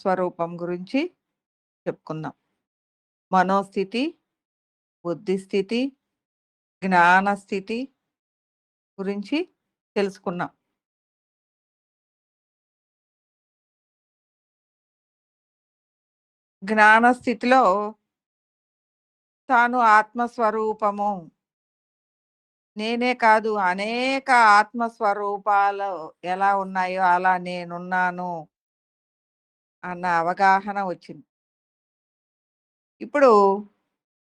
స్వరూపం గురించి చెప్పుకుందాం. మనోస్థితి, బుద్ధిస్థితి, జ్ఞానస్థితి గురించి తెలుసుకున్నాం. జ్ఞానస్థితిలో తాను ఆత్మస్వరూపము. నేనే కాదు అనేక ఆత్మస్వరూపాలు ఎలా ఉన్నాయో అలా నేనున్నాను అన్న అవగాహన వచ్చింది. ఇప్పుడు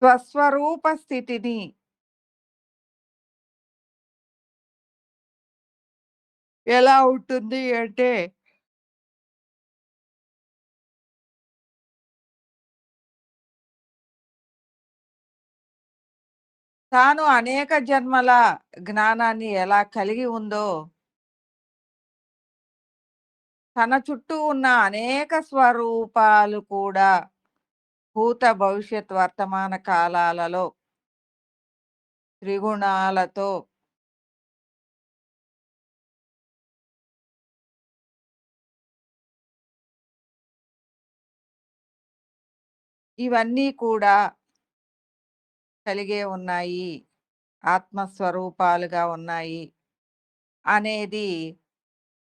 స్వస్వరూప స్థితిని ఎలా ఉంటుంది అంటే తాను అనేక జన్మల జ్ఞానాన్ని ఎలా కలిగి ఉందో, తన చుట్టూ ఉన్న అనేక స్వరూపాలు కూడా భూత, భవిష్యత్, వర్తమాన కాలాలలో త్రిగుణాలతో ఇవన్నీ కూడా కలిగే ఉన్నాయి. ఆత్మస్వరూపాలుగా ఉన్నాయి అనేది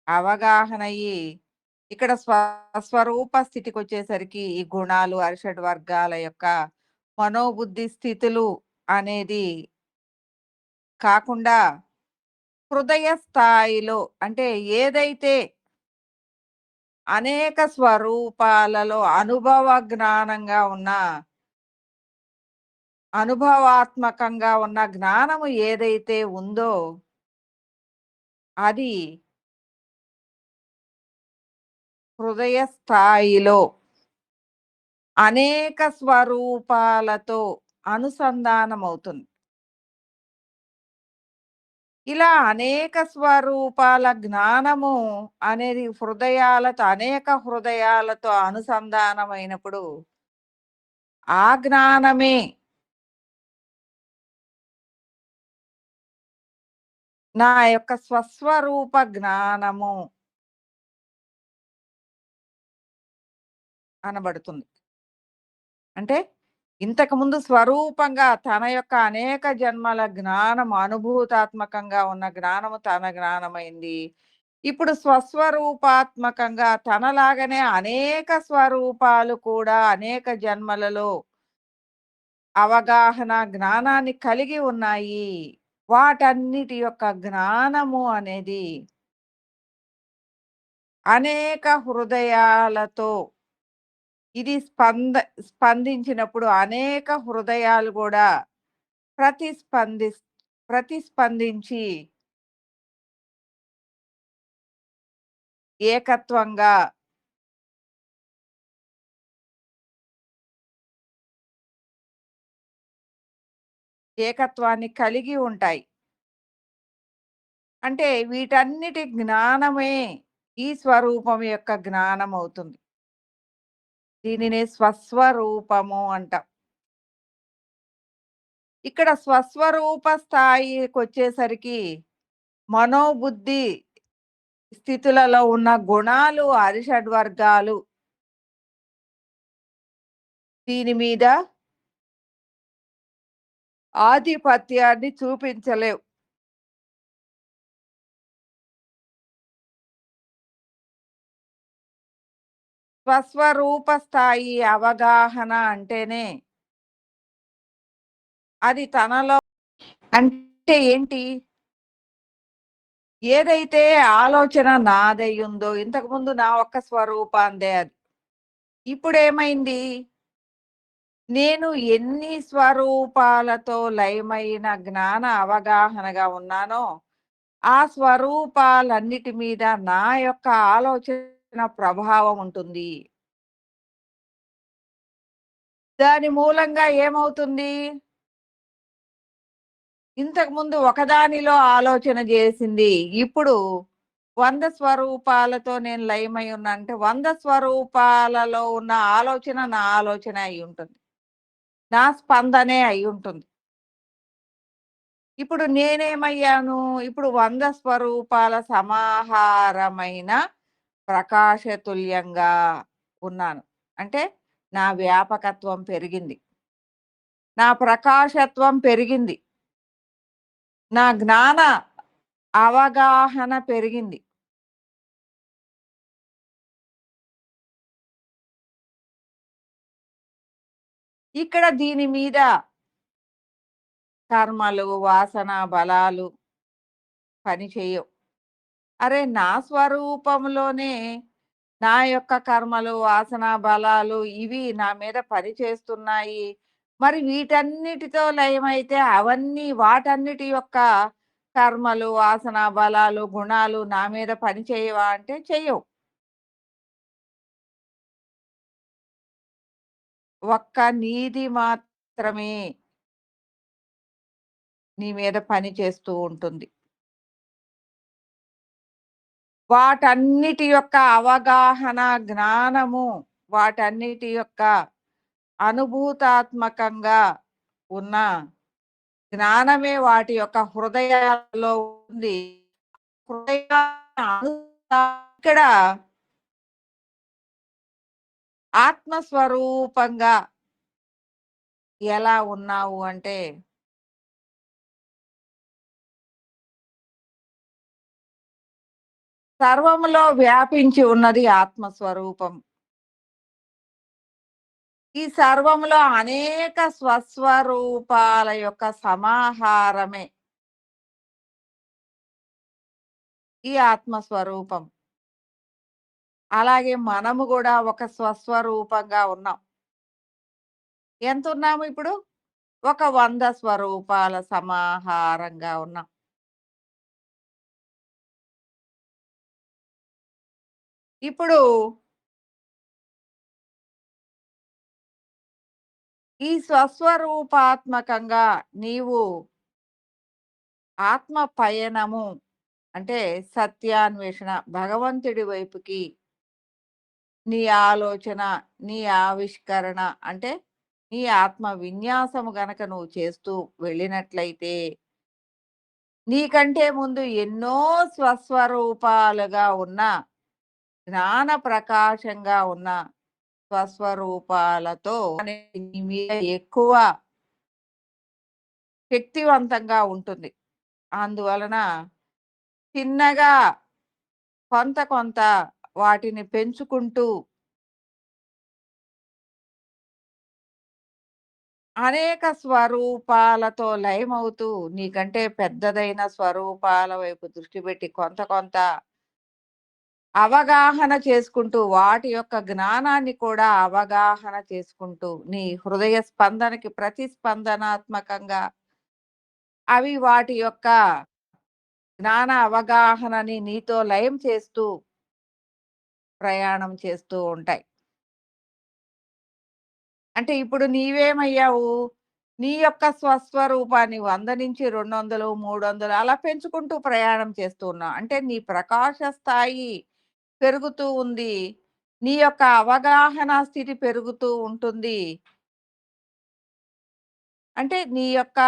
అవగాహనయ్యి ఇక్కడ స్వస్వరూప స్థితికొచ్చేసరికి ఈ గుణాలు, అరిషడ్ వర్గాల యొక్క మనోబుద్ధి స్థితులు అనేది కాకుండా హృదయ స్థాయిలో అంటే ఏదైతే అనేక స్వరూపాలలో అనుభవ జ్ఞానంగా ఉన్న అనుభవాత్మకంగా ఉన్న జ్ఞానము ఏదైతే ఉందో అది హృదయ స్థాయిలో అనేక స్వరూపాలతో అనుసంధానమవుతుంది. ఇలా అనేక స్వరూపాల జ్ఞానము అనేది అనేక హృదయాలతో అనుసంధానమైనప్పుడు ఆ జ్ఞానమే నా యొక్క స్వస్వరూప జ్ఞానము అనబడుతుంది. అంటే ఇంతకుముందు స్వరూపంగా తన యొక్క అనేక జన్మల జ్ఞానం అనుభూతాత్మకంగా ఉన్న జ్ఞానము తన జ్ఞానమైంది. ఇప్పుడు స్వస్వరూపాత్మకంగా తనలాగానే అనేక స్వరూపాలు కూడా అనేక జన్మలలో అవగాహన జ్ఞానాన్ని కలిగి ఉన్నాయి. వాటన్నిటి యొక్క జ్ఞానము అనేది అనేక హృదయాలతో ఇది స్పందించినప్పుడు అనేక హృదయాలు కూడా ప్రతిస్పందిస్ ప్రతిస్పందించి ఏకత్వంగా ఏకత్వాన్ని కలిగి ఉంటాయి. అంటే వీటన్నిటి జ్ఞానమే ఈ స్వరూపం యొక్క జ్ఞానం అవుతుంది. దీనినే స్వస్వరూపము అంటాం. ఇక్కడ స్వస్వరూప స్థాయికొచ్చేసరికి మనోబుద్ధి స్థితులలో ఉన్న గుణాలు, అరిషడ్వర్గాలు దీని మీద ఆధిపత్యాన్ని చూపించలేవు. స్వస్వరూప స్థాయి అవగాహన అంటేనే అది తనలో అంటే ఏంటి? ఏదైతే ఆలోచన నాదయ్యుందో ఇంతకుముందు నా ఒక్క స్వరూపాందే అది. ఇప్పుడేమైంది? నేను ఎన్ని స్వరూపాలతో లయమైన జ్ఞాన అవగాహనగా ఉన్నానో, ఆ స్వరూపాలన్నిటి మీద నా యొక్క ఆలోచన ప్రభావం ఉంటుంది. దాని మూలంగా ఏమవుతుంది? ఇంతకుముందు ఒకదానిలో ఆలోచన జేసింది. ఇప్పుడు 100 స్వరూపాలతో నేను లయమై ఉన్నా అంటే 100 స్వరూపాలలో ఉన్న ఆలోచన నా ఆలోచనే అయ్యుంటుంది. నా స్పందనే అయ్యుంటుంది. ఇప్పుడు నేనేమయ్యాను? ఇప్పుడు 100 స్వరూపాల సమాహారమైన ప్రకాశతుల్యంగా ఉన్నాను. అంటే నా వ్యాపకత్వం పెరిగింది. నా ప్రకాశత్వం పెరిగింది. నా జ్ఞాన అవగాహన పెరిగింది. ఇక్కడ దీని మీద కర్మలు, వాసన, బలాలు పని చేయవు. అరే! నా స్వరూపంలోనే నా యొక్క కర్మలు, వాసన, బలాలు ఇవి నా మీద పని చేస్తున్నాయి. మరి వీటన్నిటితో లయమైతే అవన్నీ వాటన్నిటి యొక్క కర్మలు, వాసన, బలాలు, గుణాలు నా మీద పని చేయవా అంటే చెయ్యవు. ఒక్క నీది మాత్రమే నీ మీద పని చేస్తూ ఉంటుంది. వాటన్నిటి యొక్క అవగాహన, జ్ఞానము, వాటన్నిటి యొక్క అనుభూతాత్మకంగా ఉన్న జ్ఞానమే వాటి యొక్క హృదయాల్లో ఉంది. హృదయాన్ని ఇక్కడ ఆత్మస్వరూపంగా ఎలా ఉన్నావు అంటే, సర్వములో వ్యాపించి ఉన్నది ఆత్మస్వరూపం. ఈ సర్వములో అనేక స్వస్వరూపాల యొక్క సమాహారమే ఈ ఆత్మస్వరూపం. అలాగే మనము గూడా ఒక స్వస్వరూపంగా ఉన్నాం. ఎంతున్నాము ఇప్పుడు? ఒక 100 స్వరూపాల సమాహారంగా ఉన్నాం. ఇప్పుడు ఈ స్వస్వరూపాత్మకంగా నీవు ఆత్మ పయనము అంటే సత్యాన్వేషణ, భగవంతుడి వైపుకి నీ ఆలోచన, నీ ఆవిష్కరణ అంటే నీ ఆత్మ విన్యాసము గనక నువ్వు చేస్తూ వెళ్ళినట్లయితే, నీకంటే ముందు ఎన్నో స్వస్వరూపాలుగా ఉన్న, జ్ఞాన ప్రకాశంగా ఉన్న స్వస్వరూపాలతో నీ మీద ఎక్కువ శక్తివంతంగా ఉంటుంది. అందువలన చిన్నగా కొంత కొంత వాటిని పెంచుకుంటూ అనేక స్వరూపాలతో లయమవుతూ నీకంటే పెద్దదైన స్వరూపాల వైపు దృష్టి పెట్టి కొంత కొంత అవగాహన చేసుకుంటూ వాటి యొక్క జ్ఞానాన్ని కూడా అవగాహన చేసుకుంటూ నీ హృదయ స్పందనకి ప్రతిస్పందనాత్మకంగా అవి వాటి యొక్క జ్ఞాన అవగాహనని నీతో లయం చేస్తూ ప్రయాణం చేస్తూ ఉంటాయి. అంటే ఇప్పుడు నీవేమయ్యావు? నీ యొక్క స్వస్వరూపాన్ని 100-200, 300 అలా పెంచుకుంటూ ప్రయాణం చేస్తూ ఉన్నావు. అంటే నీ ప్రకాశ స్థాయి పెరుగుతూ ఉంది. నీ యొక్క అవగాహన స్థితి పెరుగుతూ ఉంటుంది. అంటే నీ యొక్క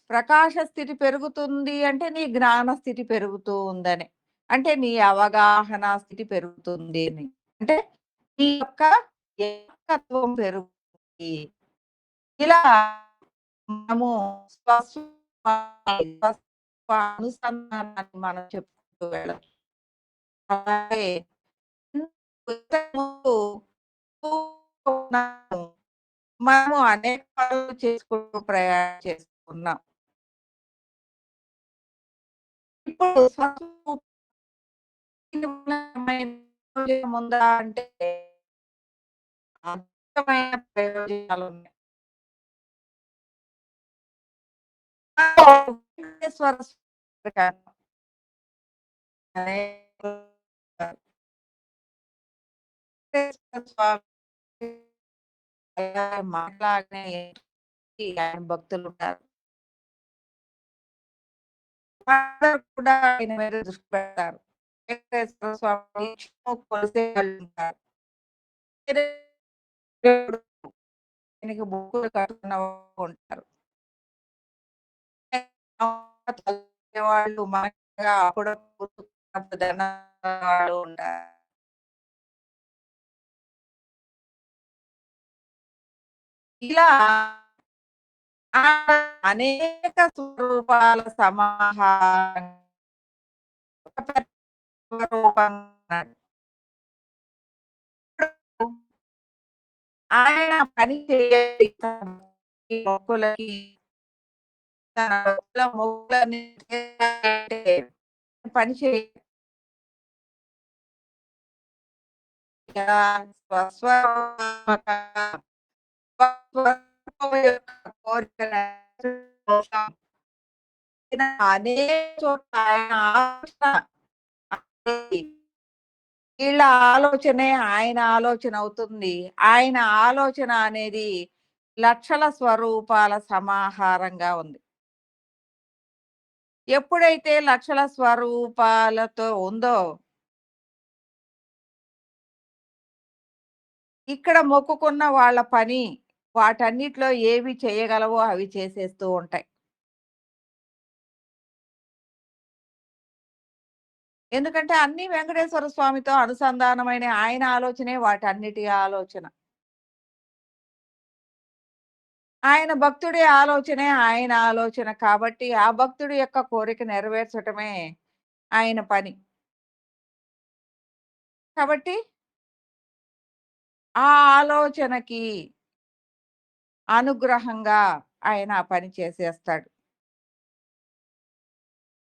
ప్రకాశ స్థితి పెరుగుతుంది అంటే నీ జ్ఞాన స్థితి పెరుగుతూ ఉందని. అంటే నీ అవగాహన స్థితి పెరుగుతుంది అని. అంటే నీ యొక్క ఏకత్వం పెరుగుతుంది. ఇలా మనము స్వస్వ అనుసంధానాన్ని మనం చెప్పుకుంటూ వెళ్ళొచ్చు. అలాగే ఇంతకుముందు ఉన్నాము. మనము అనేక పనులు చేసుకుంటూ ప్రయాణం చేస్తున్నాం. ఇప్పుడు ప్రయోజనం ఉందా అంటే అద్భుతమైన ప్రయోజనాలున్నాయి. వెంకటేశ్వర స్వామి గారు అనేక వెంకటేశ్వర స్వామి మాటలాడనే ఆయన భక్తులుంటారు. వాళ్ళందరూ కూడా ఆయన మీద దృష్టి పెడతారు. వెంకటేశ్వర స్వామిని కొలిసే వాళ్ళుంటారు. దేవుడు ఆయనకి మొక్కులు కట్టుకున్న ఉంటారు. వాళ్ళు మనగా అప్పుడప్పుడు దండం వాళ్ళు ఉంటారు. ఇలా అనేక స్వరూపాల సమాహారం స్వరూపం. ఆయన పని చేయాలి. ఈ మొక్కులకి తన మొక్కులని తీర్చాలంటే పని చేయాలి. స్వస్వరూపక స్వస్వరూపం యొక్క కోరిక కోసం అనేక చోట్ల ఆయన ఆలోచన అనేది వీళ్ళ ఆలోచనే ఆయన ఆలోచన అవుతుంది. ఆయన ఆలోచన అనేది లక్షల స్వరూపాల సమాహారంగా ఉంది. ఎప్పుడైతే లక్షల స్వరూపాలతో ఉందో, ఇక్కడ మొక్కుకున్న వాళ్ళ పని వాటన్నిటిలో ఏవి చేయగలవో అవి చేసేస్తూ ఉంటాయి. ఎందుకంటే అన్నీ వెంకటేశ్వర స్వామితో అనుసంధానమైన ఆయన ఆలోచనే వాటన్నిటి ఆలోచన. ఆయన భక్తుడి ఆలోచనే ఆయన ఆలోచన కాబట్టి, ఆ భక్తుడి యొక్క కోరిక నెరవేర్చటమే ఆయన పని. కాబట్టి ఆ ఆలోచనకి అనుగ్రహంగా ఆయన ఆ పని చేసేస్తాడు.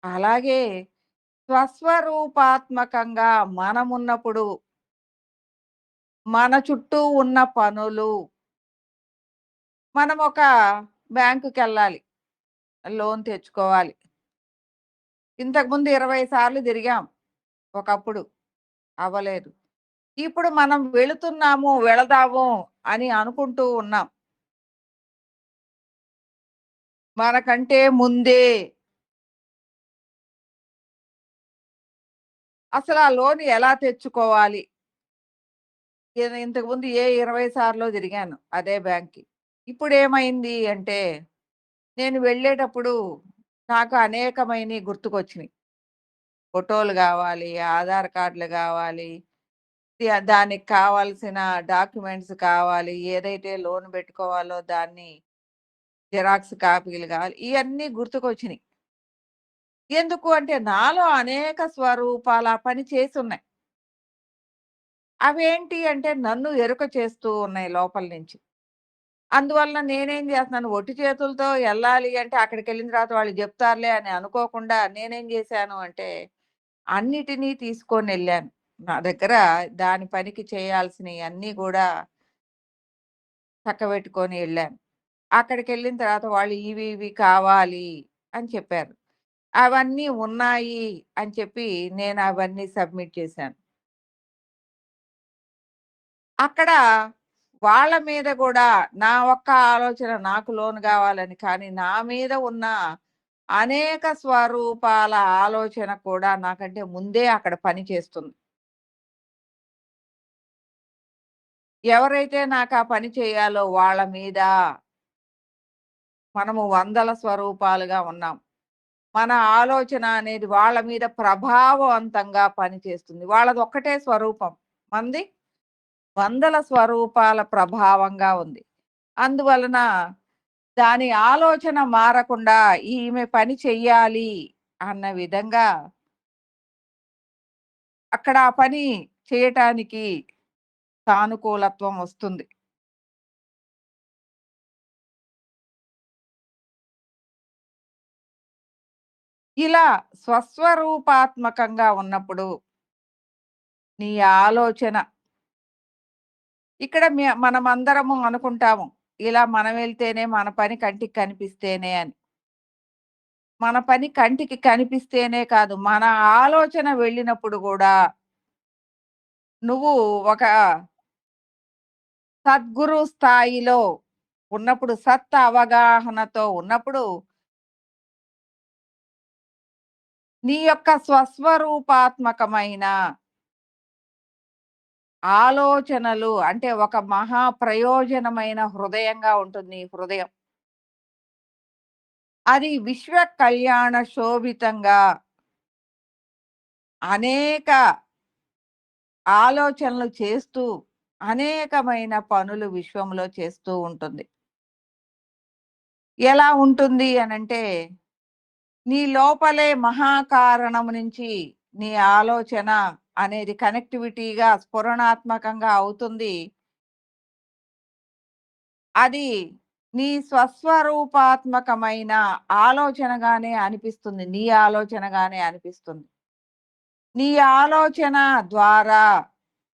అలాగే స్వస్వరూపాత్మకంగా మనమున్నప్పుడు, మన చుట్టూ ఉన్న పనులు మనం ఒక బ్యాంకుకెళ్ళాలి. లోన్ తెచ్చుకోవాలి. ఇంతకుముందు 20 సార్లు తిరిగాం ఒకప్పుడు. అవ్వలేదు. ఇప్పుడు మనం వెళుతున్నాము, వెళదాము అని అనుకుంటూ ఉన్నాం. మనకంటే ముందే అసలు ఆ లోన్ ఎలా తెచ్చుకోవాలి? ఇంతకుముందు 20 సార్లో తిరిగాను అదే బ్యాంక్‌కి. ఇప్పుడేమైంది అంటే, నేను వెళ్ళేటప్పుడు నాకు అనేకమైనయి గుర్తుకొచ్చినియి. ఫోటోలు గావాలి, ఆధార్ కార్డులు గావాలి, దానికి కావాల్సిన డాక్యుమెంట్స్ కావాలి, ఏదైతే లోన్ పెట్టుకోవాలో దాన్ని జిరాక్స్ కాపీలు గావాలి. ఇయన్నీ గుర్తుకొచ్చినియి. ఎందుకు అంటే నాలో అనేక స్వరూపాల పని చేసున్నాయి. అవేంటి అంటే నన్ను ఎరుక చేస్తూ ఉన్నాయి లోపల నుంచి. అందువలన నేనేం జేస్తున్నాను, ఒట్టి చేతులతో ఎళ్ళాలి అంటే అక్కడికెళ్ళిన తర్వాత వాళ్ళు జెప్తారులే అని అనుకోకుండా నేనేం జేశాను అంటే, అన్నిటిని తీసుకొనెళ్ళాను. నా దగ్గర దాని పనికి చేయాల్సినయన్నీ గూడా చక్కబెట్టుకొని ఎళ్ళాను. అక్కడికెళ్ళిన తర్వాత వాళ్ళు ఇవి, ఇవి కావాలి అని చెప్పారు. అవన్నీ ఉన్నాయి అని చెప్పి నేను అవన్నీ సబ్మిట్ చేశాను. అక్కడ వాళ్ళ మీద గూడా నా ఒక్క ఆలోచన నాకు లోన్ గావాలని కానీ, నా మీద ఉన్న అనేక స్వరూపాల ఆలోచన కూడా నాకంటే ముందే అక్కడ పని చేస్తుంది. ఎవరైతే నాకు ఆ పని చేయాలో వాళ్ళ మీద మనము వందల స్వరూపాలుగా ఉన్నాం. మన ఆలోచన అనేది వాళ్ళ మీద ప్రభావవంతంగా పనిచేస్తుంది. వాళ్ళదొక్కటే స్వరూపం. మనది వందల స్వరూపాల ప్రభావంగా ఉంది. అందువలన దాని ఆలోచన మారకుండా ఈమె పని చెయ్యాలి అన్న విధంగా అక్కడ ఆ పని చేయటానికి సానుకూలత్వం వస్తుంది. ఇలా స్వస్వరూపాత్మకంగా ఉన్నప్పుడు నీ ఆలోచన ఇక్కడ మనమందరము అనుకుంటాము. ఇలా మనం వెళ్తేనే మన పని కంటికి కనిపిస్తేనే అని. మన పని కంటికి కనిపిస్తేనే కాదు, మన ఆలోచన వెళ్ళినప్పుడు గూడా నువ్వు ఒక సద్గురు స్థాయిలో ఉన్నప్పుడు, సత్ అవగాహనతో ఉన్నప్పుడు, నీ యొక్క స్వస్వరూపాత్మకమైన ఆలోచనలు అంటే ఒక మహా ప్రయోజనమైన హృదయంగా ఉంటుంది నీ హృదయం. అది విశ్వ కళ్యాణ శోభితంగా అనేక ఆలోచనలు చేస్తూ, అనేకమైన పనులు విశ్వంలో చేస్తూ ఉంటుంది. ఎలా ఉంటుంది అనంటే, నీ లోపలే మహాకారణం నుంచి నీ ఆలోచన అనేది కనెక్టివిటీగా, స్ఫురణాత్మకంగా అవుతుంది. అది నీ స్వస్వరూపాత్మకమైన ఆలోచనగానే అనిపిస్తుంది. నీ ఆలోచనగానే అనిపిస్తుంది. నీ ఆలోచన ద్వారా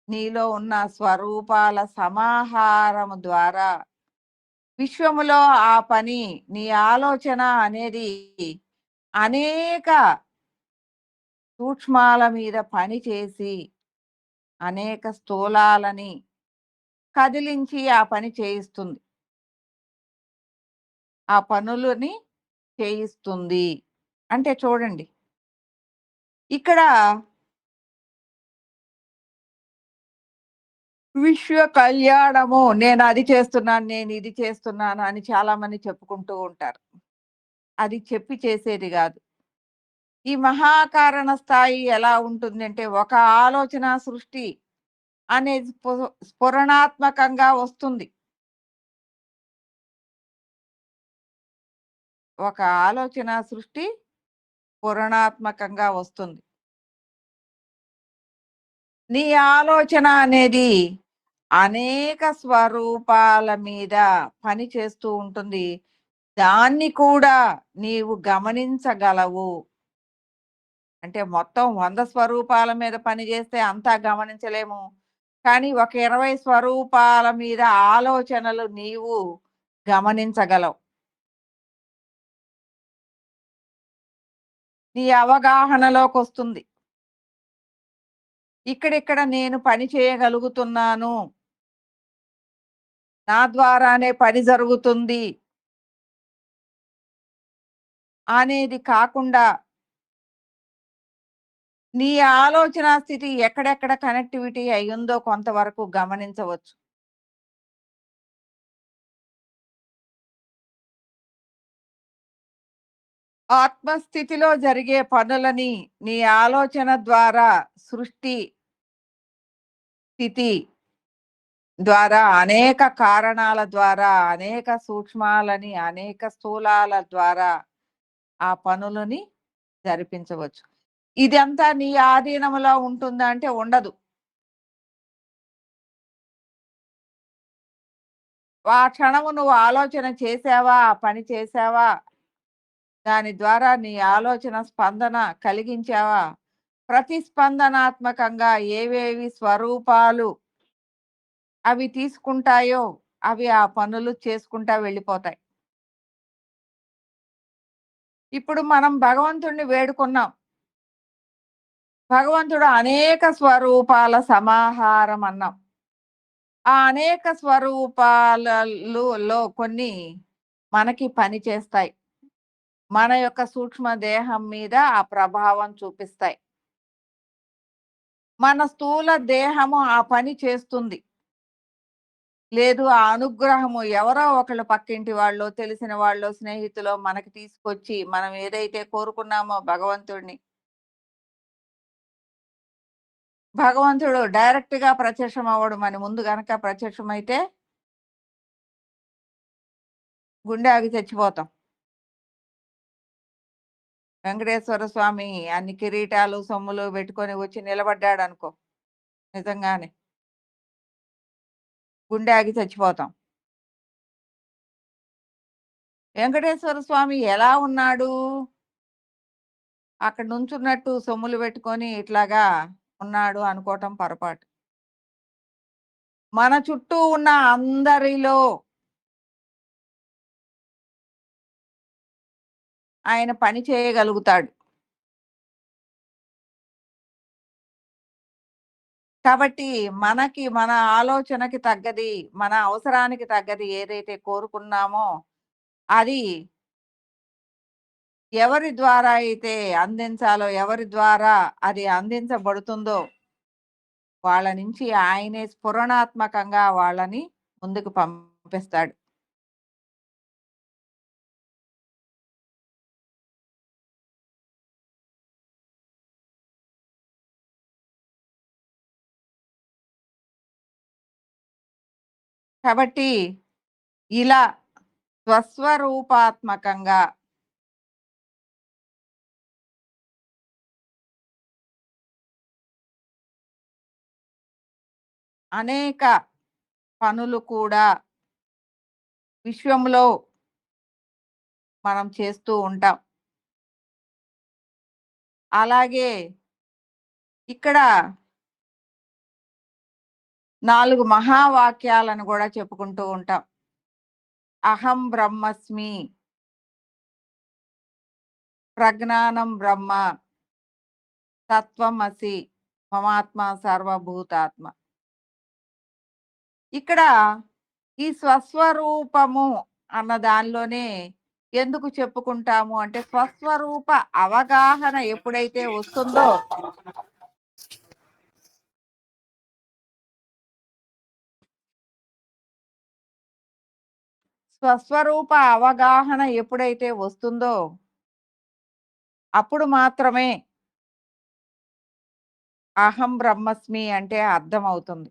నీలో ఉన్న స్వరూపాల సమాహారము ద్వారా విశ్వములో ఆ పని నీ ఆలోచన అనేది అనేక సూక్ష్మాల మీద పని చేసి అనేక స్థూలాలని కదిలించి ఆ పని చేయిస్తుంది. ఆ పనులని చేయిస్తుంది. అంటే చూడండి, ఇక్కడ విశ్వ కళ్యాణము నేనది చేస్తున్నాను, నేనిది చేస్తున్నాను అని చాలామంది చెప్పుకుంటూ ఉంటారు. అది చెప్పి చేసేది గాదు. ఈ మహాకారణ స్థాయి ఎలా ఉంటుందంటే, ఒక ఆలోచన సృష్టి అనేది స్ఫురణాత్మకంగా వస్తుంది. ఒక ఆలోచన సృష్టి స్ఫురణాత్మకంగా వస్తుంది. నీ ఆలోచన అనేది అనేక స్వరూపాల మీద పని చేస్తూ ఉంటుంది. దాన్ని కూడా నీవు గమనించగలవు. అంటే మొత్తం 100 స్వరూపాల మీద పని చేస్తే అంతా గమనించలేము. కానీ ఒక 20 స్వరూపాల మీద ఆలోచనలు నీవు గమనించగలవు. నీ అవగాహనలోకొస్తుంది. ఇక్కడిక్కడ నేను పని చేయగలుగుతున్నాను. నా ద్వారానే పని జరుగుతుంది అనేది కాకుండా, నీ ఆలోచనా స్థితి ఎక్కడెక్కడ కనెక్టివిటీ అయ్యుందో కొంతవరకు గమనించవచ్చు. ఆత్మస్థితిలో జరిగే పనులని నీ ఆలోచన ద్వారా సృష్టి స్థితి ద్వారా అనేక కారణాల ద్వారా, అనేక సూక్ష్మాలని, అనేక స్థూలాల ద్వారా ఆ పనులని జరిపించవచ్చు. ఇదంతా నీ ఆధీనంలో ఉంటుందా అంటే ఉండదు. ఆ క్షణము నువ్వు ఆలోచన చేశావా? ఆ పని చేశావా? దాని ద్వారా నీ ఆలోచన స్పందన కలిగించావా? ప్రతిస్పందనాత్మకంగా ఏవేవి స్వరూపాలు అవి తీసుకుంటాయో, అవి ఆ పనులు చేసుకుంటా వెళ్ళిపోతాయి. ఇప్పుడు మనం భగవంతుడిని వేడుకున్నాం. భగవంతుడు అనేక స్వరూపాల సమాహారం అన్నాం. ఆ అనేక స్వరూపాలలో కొన్ని మనకి పని చేస్తాయి. మన యొక్క సూక్ష్మ దేహం మీద ఆ ప్రభావం చూపిస్తాయి. మన స్థూల దేహము ఆ పని చేస్తుంది. లేదు ఆ అనుగ్రహము ఎవరో ఒకళ్ళు పక్కింటి వాళ్ళో, తెలిసిన వాళ్ళో, స్నేహితులో మనకి తీసుకొచ్చి మనం ఏదైతే కోరుకున్నామో భగవంతుడిని, భగవంతుడు డైరెక్ట్‌గా ప్రత్యక్షం అవ్వడు. మన ముందు గనక ప్రత్యక్షమైతే గుండె ఆగి చచ్చిపోతాం. వెంకటేశ్వర స్వామి అన్ని కిరీటాలు, సొమ్ములు పెట్టుకొని వచ్చి నిలబడ్డాడనుకో నిజంగానే గుండె ఆగి చచ్చిపోతాం. వెంకటేశ్వర స్వామి ఎలా ఉన్నాడు? అక్కడ నుంచున్నట్టు సొమ్ములు పెట్టుకొని ఇట్లాగా ఉన్నాడు అనుకోవటం పొరపాటు. మన చుట్టూ ఉన్న అందరిలో ఆయన పని చేయగలుగుతాడు. కాబట్టి మనకి మన ఆలోచనకి తగ్గది, మన అవసరానికి తగ్గది ఏదైతే కోరుకున్నామో అది ఎవరి ద్వారా అయితే అందించాలో, ఎవరి ద్వారా అది అందించబడుతుందో వాళ్ళ నుంచి ఆయనే స్ఫురణాత్మకంగా వాళ్ళని ముందుకు పంపిస్తాడు. కాబట్టి ఇలా స్వస్వరూపాత్మకంగా అనేక పనులు కూడా విశ్వంలో మనం చేస్తూ ఉంటాం. అలాగే ఇక్కడ 4 మహావాక్యాలను గూడా చెప్పుకుంటూ ఉంటాం. అహం బ్రహ్మస్మి, ప్రజ్ఞానం బ్రహ్మ, తత్వమసి, మమాత్మ సర్వభూతాత్మ. ఇక్కడ ఈ స్వస్వరూపము అన్న దానిలోనే ఎందుకు చెప్పుకుంటాము అంటే, స్వస్వరూప అవగాహన ఎప్పుడైతే వస్తుందో, స్వస్వరూప అవగాహన ఎప్పుడైతే వస్తుందో, అప్పుడు మాత్రమే అహం బ్రహ్మస్మి అంటే అర్థమవుతుంది.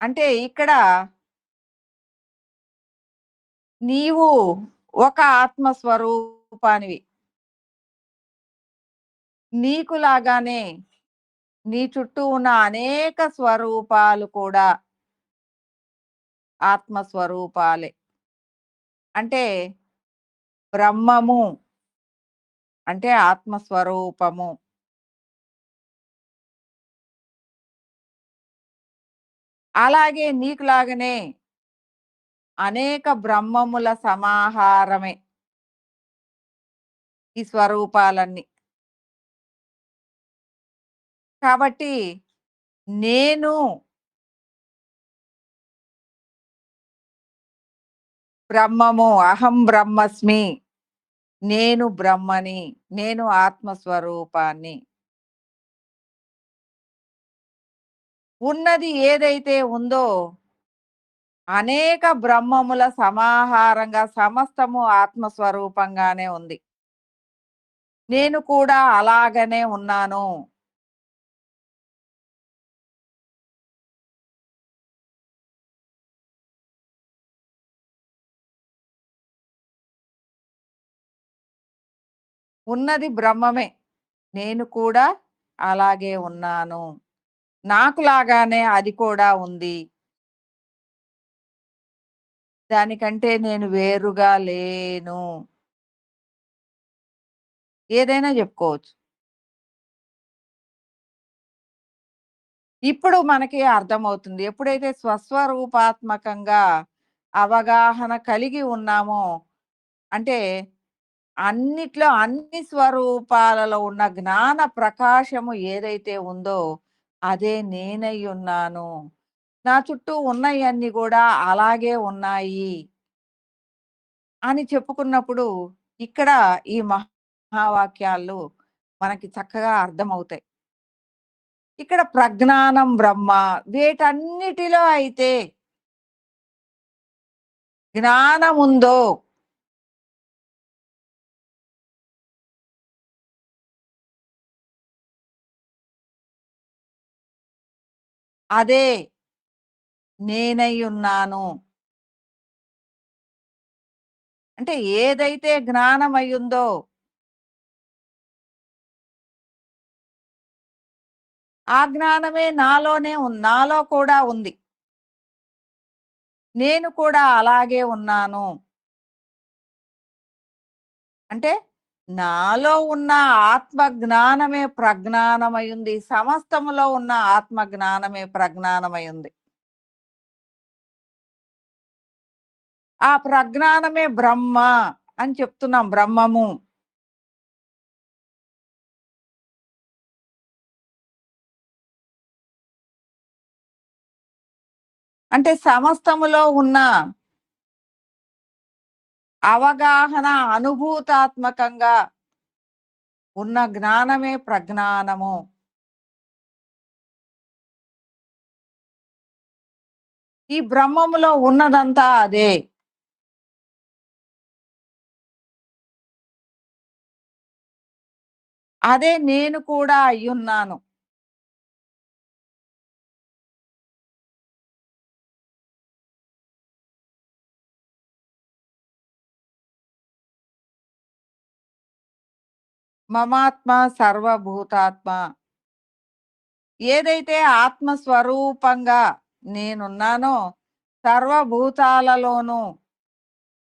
అంటే ఇక్కడ నీవు ఒక ఆత్మ స్వరూపానివి. నీకు లాగానే నీ చుట్టూ ఉన్న అనేక స్వరూపాలు కూడా ఆత్మ స్వరూపాలే. అంటే బ్రహ్మము అంటే ఆత్మ స్వరూపము. అలాగే నీకులాగానే అనేక బ్రహ్మముల సమాహారమే ఈ స్వరూపాలన్నీ. కాబట్టి నేను బ్రహ్మము, అహం బ్రహ్మస్మి, నేను బ్రహ్మని, నేను ఆత్మస్వరూపాన్ని. ఉన్నది ఏదైతే ఉందో అనేక బ్రహ్మముల సమాహారంగా సమస్తము ఆత్మస్వరూపంగానే ఉంది. నేను కూడా అలాగనే ఉన్నాను. ఉన్నది బ్రహ్మమే. నేను కూడా అలాగే ఉన్నాను. నాకులాగానే అది కూడా ఉంది. దానికంటే నేను వేరుగా లేను. ఏదైనా జెప్పుకోవచ్చు. ఇప్పుడు మనకి అర్థమవుతుంది. ఎప్పుడైతే స్వస్వరూపాత్మకంగా అవగాహన కలిగి ఉన్నామో, అంటే అన్నిట్లో అన్ని స్వరూపాలలో ఉన్న జ్ఞాన ప్రకాశము ఏదైతే ఉందో, అదే నేనయ్యున్నాను. నా చుట్టూ ఉన్నయన్నీ గూడా అలాగే ఉన్నాయి అని చెప్పుకున్నప్పుడు, ఇక్కడ ఈ మహావాక్యాలు మనకి చక్కగా అర్థమవుతాయి. ఇక్కడ ప్రజ్ఞానం బ్రహ్మ, వీటన్నిటిలో అయితే జ్ఞానముందో, అదే నేనయ్యున్నాను. అంటే ఏదైతే జ్ఞానమయ్యుందో, ఆ జ్ఞానమే నాలో కూడా ఉంది. నేను కూడా అలాగే ఉన్నాను. అంటే నాలో ఉన్న ఆత్మ జ్ఞానమే ప్రజ్ఞానమయుంది. సమస్తములో ఉన్న ఆత్మ జ్ఞానమే ప్రజ్ఞానమయుంది. ఆ ప్రజ్ఞానమే బ్రహ్మ అని చెప్తున్నాం. బ్రహ్మము. అంటే సమస్తములో ఉన్న అవగాహన అనుభూతాత్మకంగా ఉన్న జ్ఞానమే ప్రజ్ఞానము. ఈ బ్రహ్మములో ఉన్నదంతా అదే. అదే నేను కూడా అయ్యున్నాను. మమాత్మ సర్వభూతాత్మ. ఏదైతే ఆత్మస్వరూపంగా నేనున్నానో సర్వభూతాలలోనూ,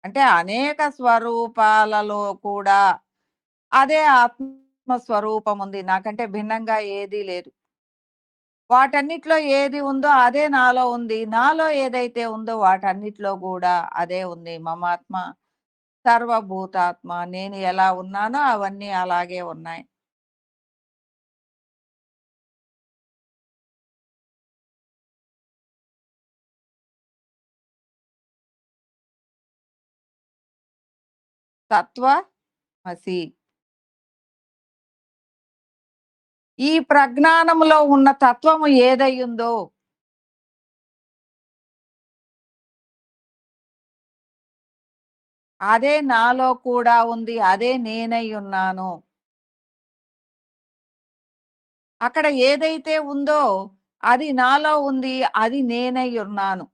అంటే అనేక స్వరూపాలలో కూడా అదే ఆత్మస్వరూపం ఉంది. నాకంటే భిన్నంగా ఏదీ లేదు. వాటన్నిటిలో ఏది ఉందో అదే నాలో ఉంది. నాలో ఏదైతే ఉందో వాటన్నిటిలో గూడా అదే ఉంది. మమాత్మ సర్వభూతాత్మ. నేను ఎలా ఉన్నానో అవన్నీ అలాగే ఉన్నాయి. తత్వమసి. ఈ ప్రజ్ఞానములో ఉన్న తత్వము ఏదయ్యుందో అదే నాలో కూడా ఉంది. అదే నేనయ్యున్నాను. అక్కడ ఏదైతే ఉందో అది నాలో ఉంది. అది నేనయ్యున్నాను.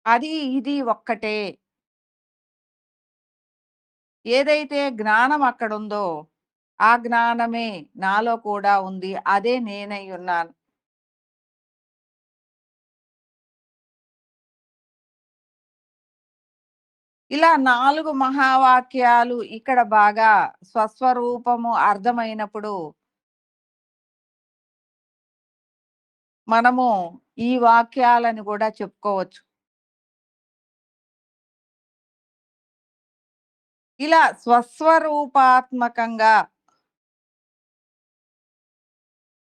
అది ఇది ఒక్కటే. ఏదైతే జ్ఞానం అక్కడుందో, ఆ జ్ఞానమే నాలో కూడా ఉంది. అదే నేనయ్యున్నాను. ఇలా 4 మహావాక్యాలు ఇక్కడ బాగా స్వస్వరూపము అర్థమైనప్పుడు, మనము ఈ వాక్యాలను గూడా చెప్పుకోవచ్చు. ఇలా స్వస్వరూపాత్మకంగా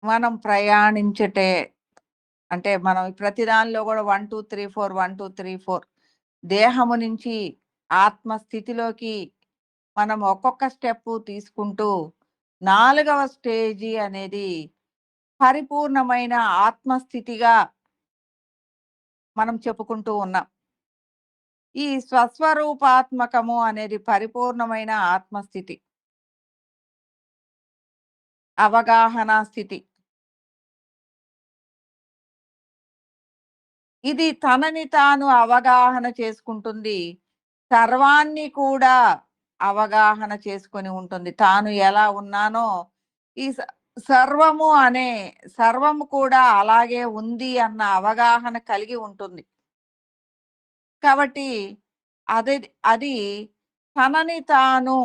మనం ప్రయాణించుటే, అంటే మనం ప్రతి దానిలో గూడా 1, 2, 3, 4, 1, 2, 3, 4 దేహము నుంచి ఆత్మ స్థితిలోకి మనం ఒక్కొక్క స్టెప్పు తీసుకుంటూ, 4వ స్టేజి అనేది పరిపూర్ణమైన ఆత్మస్థితిగా మనం చెప్పుకుంటూ ఉన్నాం. ఈ స్వస్వరూపాత్మకము అనేది పరిపూర్ణమైన ఆత్మస్థితి. అవగాహన స్థితి. ఇది తనని తాను అవగాహన చేసుకుంటుంది. సర్వాన్ని కూడా అవగాహన చేసుకొని ఉంటుంది. తాను ఎలా ఉన్నానో ఈ సర్వము అనే సర్వము కూడా అలాగే ఉంది అన్న అవగాహన కలిగి ఉంటుంది. కాబట్టి అది అది తనని తాను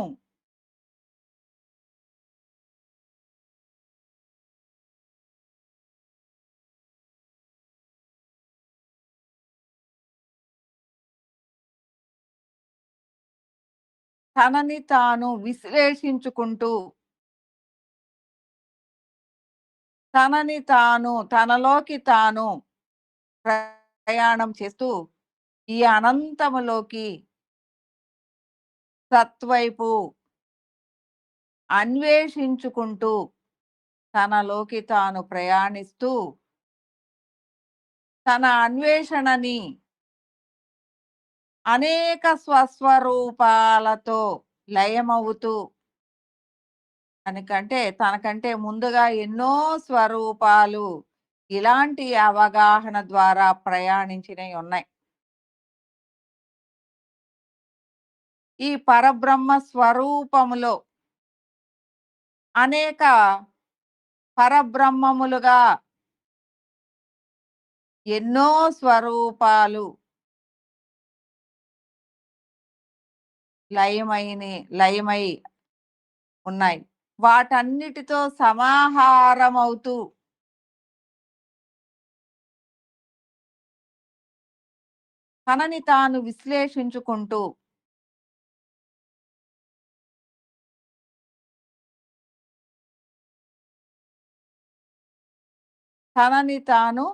తనని తాను విశ్లేషించుకుంటూ, తనని తాను తనలోకి తాను ప్రయాణం చేస్తూ, ఈ అనంతములోకి సత్వైపు అన్వేషించుకుంటూ, తనలోకి తాను ప్రయాణిస్తూ, తన అన్వేషణని అనేక స్వస్వరూపాలతో లయమవుతూ, తనకంటే ముందుగా ఎన్నో స్వరూపాలు ఇలాంటి అవగాహన ద్వారా ప్రయాణించినయి ఉన్నాయి. ఈ పరబ్రహ్మ స్వరూపములో అనేక పరబ్రహ్మములుగా ఎన్నో స్వరూపాలు లయమై ఉన్నాయి. వాటన్నిటితో సమాహారమవుతూ, తనని తాను విశ్లేషించుకుంటూ, తనని తాను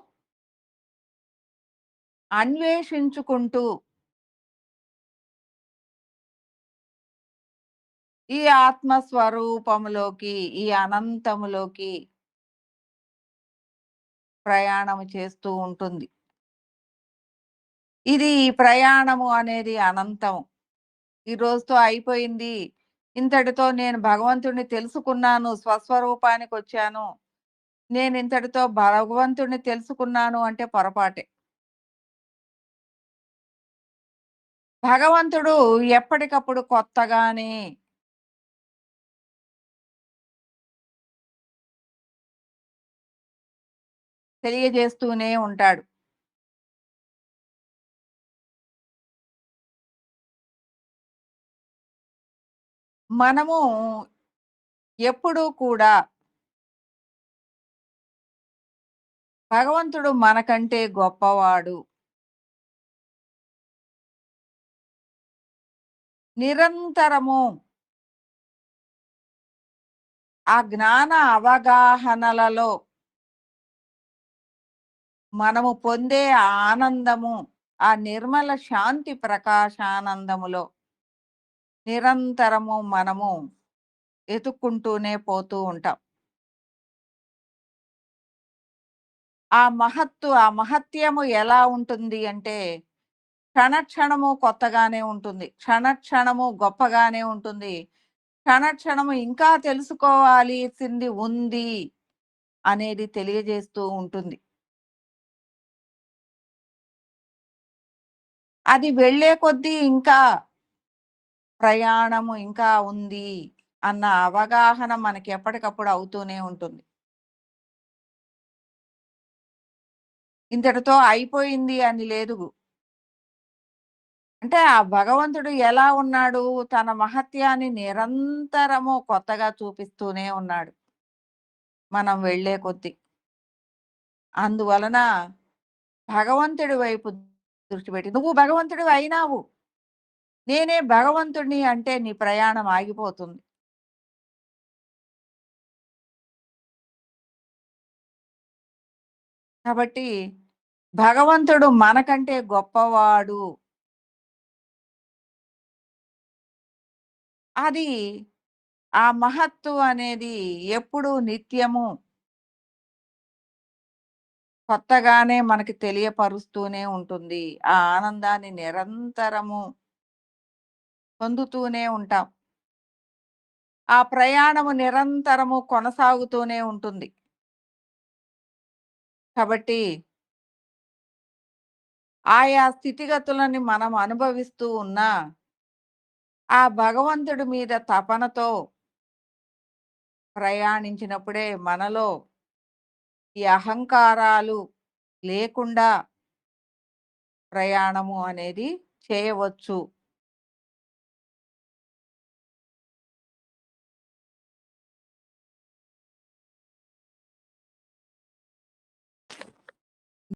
అన్వేషించుకుంటూ, ఈ ఆత్మస్వరూపములోకి, ఈ అనంతములోకి ప్రయాణము చేస్తూ ఉంటుంది. ఇది ఈ ప్రయాణము అనేది అనంతం. ఈ రోజుతో అయిపోయింది. ఇంతటితో నేను భగవంతుడిని తెలుసుకున్నాను, స్వస్వరూపానికొచ్చాను. నేనింతటితో భగవంతుడిని తెలుసుకున్నాను అంటే పొరపాటే. భగవంతుడు ఎప్పటికప్పుడు కొత్తగానే తెలియజేస్తూనే ఉంటాడు. మనము ఎప్పుడూ కూడా భగవంతుడు మనకంటే గొప్పవాడు. నిరంతరము ఆ జ్ఞాన అవగాహనలలో మనము పొందే ఆ ఆనందము, ఆ నిర్మల శాంతి ప్రకాశానందములో నిరంతరము మనము ఎతుక్కుంటూనే పోతూ ఉంటాం. ఆ మహత్యము ఎలా ఉంటుంది అంటే, క్షణక్షణము కొత్తగానే ఉంటుంది. క్షణక్షణము గొప్పగానే ఉంటుంది. క్షణక్షణము ఇంకా తెలుసుకోవాల్సింది ఉంది అనేది తెలియజేస్తూ ఉంటుంది. అది వెళ్ళే కొద్దీ ఇంకా ప్రయాణము ఇంకా ఉంది అన్న అవగాహన మనకి ఎప్పటికప్పుడు అవుతూనే ఉంటుంది. ఇంతటితో అయిపోయింది అని లేదు. అంటే ఆ భగవంతుడు ఎలా ఉన్నాడు? తన మహత్యాన్ని నిరంతరము కొత్తగా చూపిస్తూనే ఉన్నాడు. మనం వెళ్ళే కొద్దీ. అందువలన భగవంతుడి వైపు దృష్టి పెట్టి నువ్వు భగవంతుడివి అయినావు. నేనే భగవంతుడిని అంటే నీ ప్రయాణం ఆగిపోతుంది. కాబట్టి భగవంతుడు మనకంటే గొప్పవాడు. అది ఆ మహత్తు అనేది ఎప్పుడూ నిత్యము కొత్తగానే మనకి తెలియపరుస్తూనే ఉంటుంది. ఆ ఆనందాన్ని నిరంతరము పొందుతూనే ఉంటాం. ఆ ప్రయాణము నిరంతరము కొనసాగుతూనే ఉంటుంది. కాబట్టి ఆయా స్థితిగతులని మనం అనుభవిస్తూ ఉన్నా, ఆ భగవంతుడి మీద తపనతో ప్రయాణించినప్పుడే మనలో ఈ అహంకారాలు లేకుండా ప్రయాణము అనేది చేయవచ్చు.